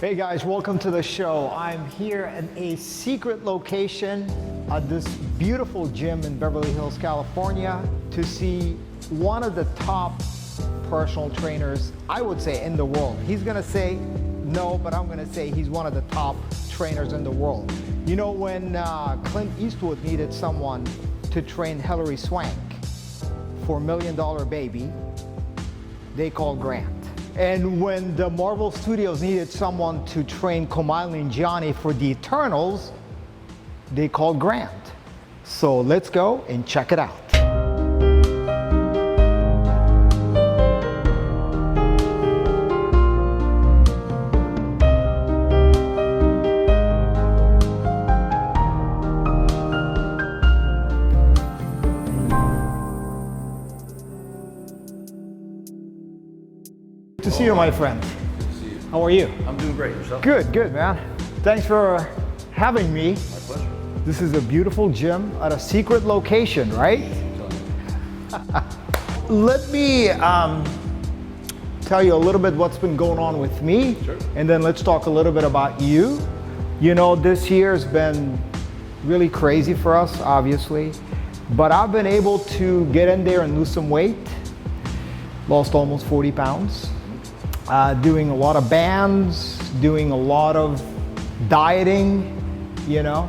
Hey guys, welcome to the show. I'm here at a secret location at this beautiful gym in Beverly Hills, California to see one of the top personal trainers, I would say, in the world. He's gonna say no, but I'm gonna say he's one of the top trainers in the world. You know, when Clint Eastwood needed someone to train Hilary Swank for $1 Million Baby, they called Grant. And when the Marvel Studios needed someone to train Kumail Nanjiani for the Eternals, they called Grant. So let's go and check it out. Good to see you, my friend. Good to see you. How are you? I'm doing great. Yourself? Good, man. Thanks for having me. My pleasure. This is a beautiful gym at a secret location, right? Let me tell you a little bit what's been going on with me, Sure. And then let's talk a little bit about you. You know, this year has been really crazy for us, obviously, but I've been able to get in there and lose some weight. Lost almost 40 pounds. Doing a lot of bands, doing a lot of dieting, you know.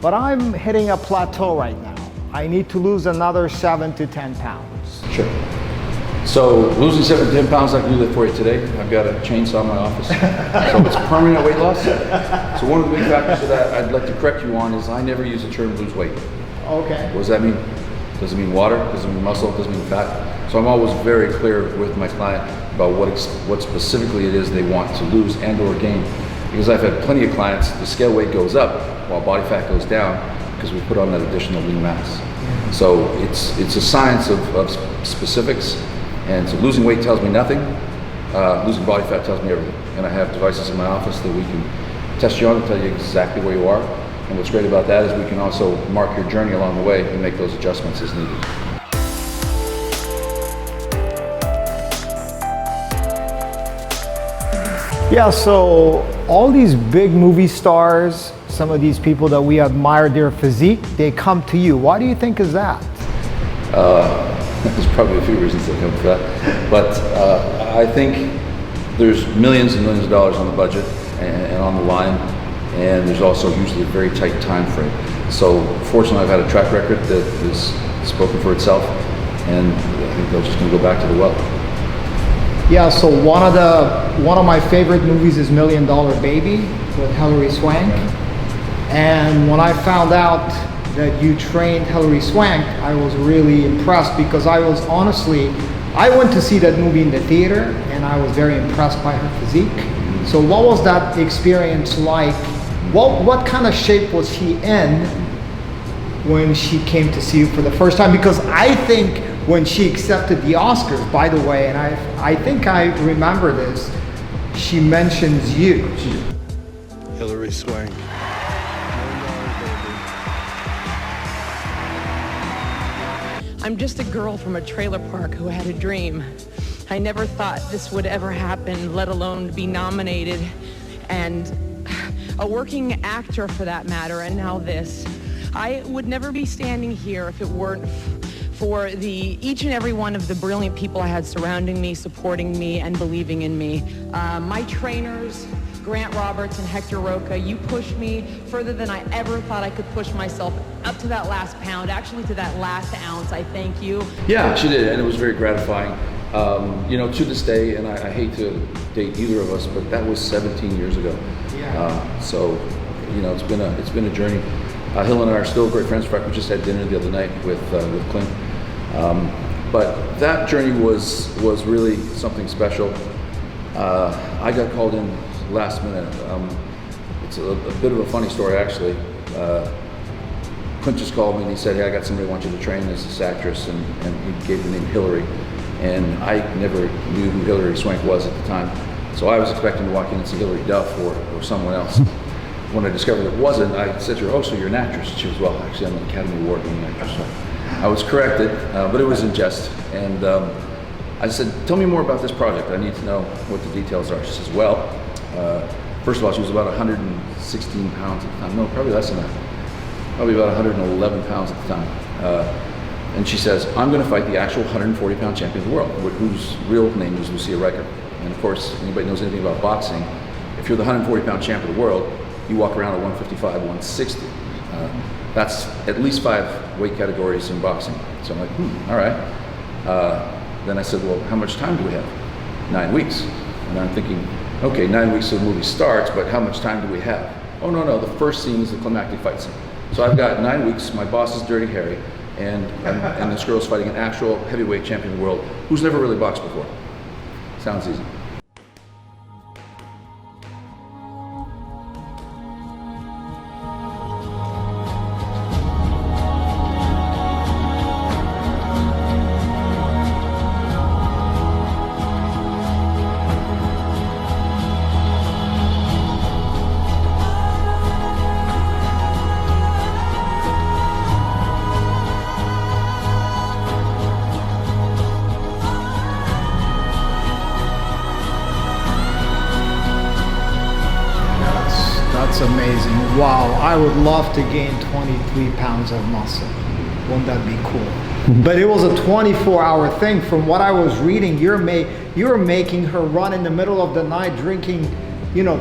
But I'm hitting a plateau right now. I need to lose another 7 to 10 pounds. Sure. So losing 7 to 10 pounds, I can do that for you today. I've got a chainsaw in my office. So it's permanent weight loss. So one of the big factors that I'd like to correct you on is I never use the term lose weight. Okay. What does that mean? Does it mean water? Does it mean muscle? Does it mean fat? So I'm always very clear with my client about what specifically it is they want to lose and or gain. Because I've had plenty of clients, the scale weight goes up while body fat goes down because we put on that additional lean mass. So it's a science of specifics, and so losing weight tells me nothing, losing body fat tells me everything. And I have devices in my office that we can test you on and tell you exactly where you are. And what's great about that is we can also mark your journey along the way and make those adjustments as needed. Yeah, so all these big movie stars, some of these people that we admire their physique, they come to you. Why do you think is that? There's probably a few reasons that come for that. But I think there's millions and millions of dollars on the budget and on the line. And there's also usually a very tight time frame. So fortunately, I've had a track record that is spoken for itself, and I think they're just going to go back to the well. Yeah, so one of my favorite movies is $1 Million Baby with Hilary Swank. And when I found out that you trained Hilary Swank, I was really impressed because I went to see that movie in the theater and I was very impressed by her physique. So what was that experience like? What kind of shape was she in when she came to see you for the first time? Because I think when she accepted the Oscars, by the way, and I think I remember this, she mentions you. Hilary Swank. I'm just a girl from a trailer park who had a dream. I never thought this would ever happen, let alone be nominated, and a working actor for that matter, and now this. I would never be standing here if it weren't for each and every one of the brilliant people I had surrounding me, supporting me, and believing in me. My trainers, Grant Roberts and Hector Roca, you pushed me further than I ever thought I could push myself, up to that last pound, actually to that last ounce. I thank you. Yeah, she did, and it was very gratifying. You know, to this day, and I hate to date either of us, but that was 17 years ago. Yeah. So, you know, it's been a journey. Hill and I are still great friends. In fact, we just had dinner the other night with Clint. But that journey was really something special. I got called in last minute. It's a bit of a funny story, actually. Clint just called me and he said, "Hey, I got somebody who wants you to train as this actress," and he gave the name Hilary. And I never knew who Hilary Swank was at the time. So I was expecting to walk in and see Hilary Duff or someone else. When I discovered it wasn't, I said to her, "Oh, so you're an actress?" She was, "Well, actually, I'm an Academy Award-winning actress." So I was corrected, but it was in jest. And I said, "Tell me more about this project. I need to know what the details are." She says, "Well, First of all, she was about 116 pounds at the time. No, probably less than that. Probably about 111 pounds at the time. And she says, I'm going to fight the actual 140-pound champion of the world, whose real name is Lucia Riker. And of course, anybody knows anything about boxing, if you're the 140-pound champion of the world, you walk around at 155, 160. That's at least 5 weight categories in boxing. So I'm like, all right. Then I said, well, how much time do we have? 9 weeks. And I'm thinking, okay, 9 weeks till the movie starts, but how much time do we have? Oh, no, the first scene is the climactic fight scene. So I've got 9 weeks, my boss is Dirty Harry, and this girl's fighting an actual heavyweight champion of the world who's never really boxed before. Sounds easy. That's amazing. Wow, I would love to gain 23 pounds of muscle. Wouldn't that be cool? But it was a 24-hour thing. From what I was reading, you're making her run in the middle of the night drinking,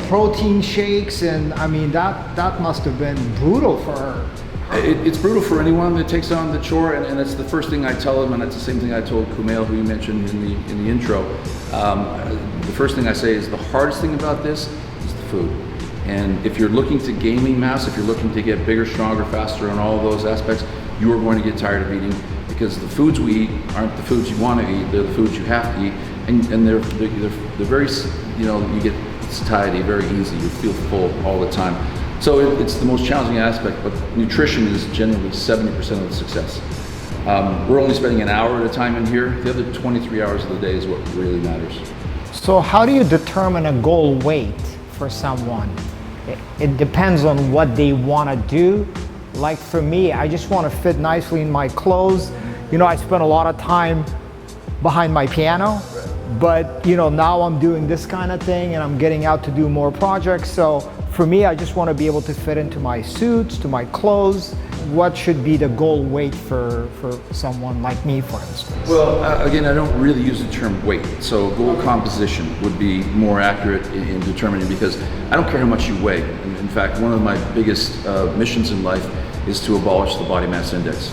protein shakes, and I mean that must have been brutal for her. It's brutal for anyone that takes on the chore, and it's the first thing I tell them, and it's the same thing I told Kumail, who you mentioned in the intro. The first thing I say is the hardest thing about this is the food. And if you're looking to gaining mass, if you're looking to get bigger, stronger, faster, and all of those aspects, you are going to get tired of eating, because the foods we eat aren't the foods you want to eat, they're the foods you have to eat, and they're very, you get satiety very easy, you feel full all the time. So it's the most challenging aspect, but nutrition is generally 70% of the success. We're only spending an hour at a time in here. The other 23 hours of the day is what really matters. So how do you determine a goal weight for someone? It depends on what they want to do. Like for me, I just want to fit nicely in my clothes. I spend a lot of time behind my piano, but now I'm doing this kind of thing and I'm getting out to do more projects. So for me, I just want to be able to fit into my suits, to my clothes. What should be the goal weight for someone like me, for instance? Well, again, I don't really use the term weight. So goal composition would be more accurate in determining, because I don't care how much you weigh. In fact, one of my biggest missions in life is to abolish the body mass index,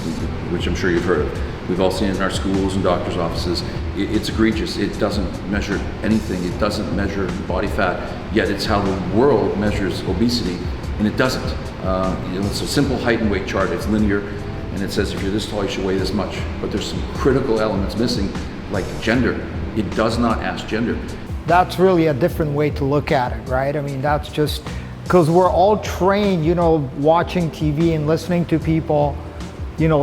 which I'm sure you've heard of. We've all seen it in our schools and doctors' offices. It's egregious. It doesn't measure anything. It doesn't measure body fat, yet it's how the world measures obesity, and it doesn't. It's a simple height and weight chart. It's linear, and it says if you're this tall, you should weigh this much. But there's some critical elements missing, like gender. It does not ask gender. That's really a different way to look at it, right? I mean, that's just because we're all trained, watching TV and listening to people,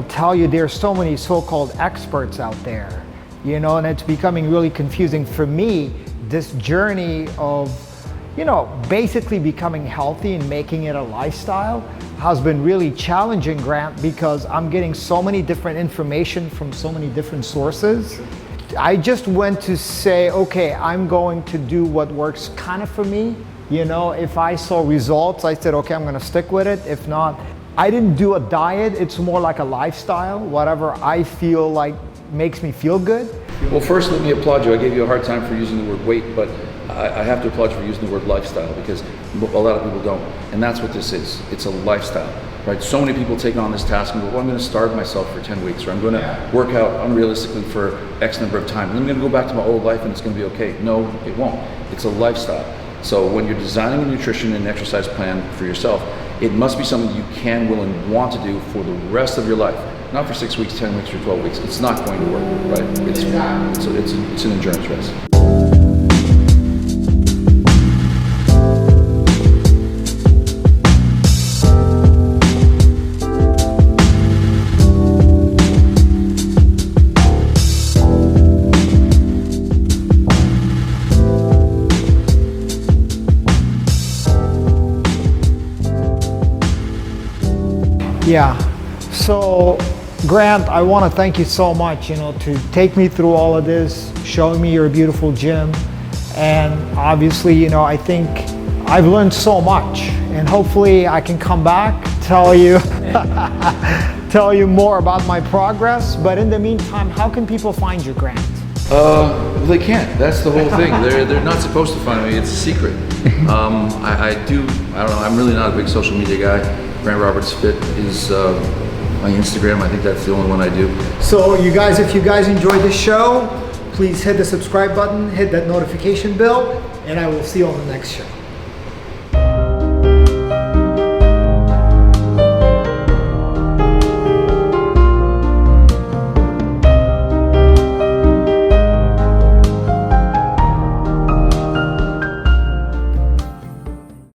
tell you there's so many so-called experts out there, and it's becoming really confusing. For me, this journey of, basically becoming healthy and making it a lifestyle has been really challenging, Grant, because I'm getting so many different information from so many different sources. I just went to say, okay, I'm going to do what works kind of for me. If I saw results, I said, okay, I'm going to stick with it. If not, I didn't do a diet. It's more like a lifestyle, whatever I feel like makes me feel good. Well, first, let me applaud you. I gave you a hard time for using the word weight, but I have to applaud you for using the word lifestyle, because a lot of people don't. And that's what this is. It's a lifestyle, right? So many people take on this task and go, well, I'm going to starve myself for 10 weeks, or I'm going to work out unrealistically for X number of time, and I'm going to go back to my old life and it's going to be okay. No, it won't. It's a lifestyle. So when you're designing a nutrition and exercise plan for yourself, it must be something you can, will, and want to do for the rest of your life. Not for 6 weeks, 10 weeks, or 12 weeks. It's not going to work, right? It's an endurance race. Yeah, so Grant, I want to thank you so much, to take me through all of this, showing me your beautiful gym. And obviously, I think I've learned so much, and hopefully I can come back, tell you tell you more about my progress. But in the meantime, how can people find you, Grant? Well, they can't. That's the whole thing. They're not supposed to find me. It's a secret. I don't know. I'm really not a big social media guy. Grant Roberts Fit is my Instagram. I think that's the only one I do. So you guys, if you guys enjoyed this show, please hit the subscribe button, hit that notification bell, and I will see you on the next show.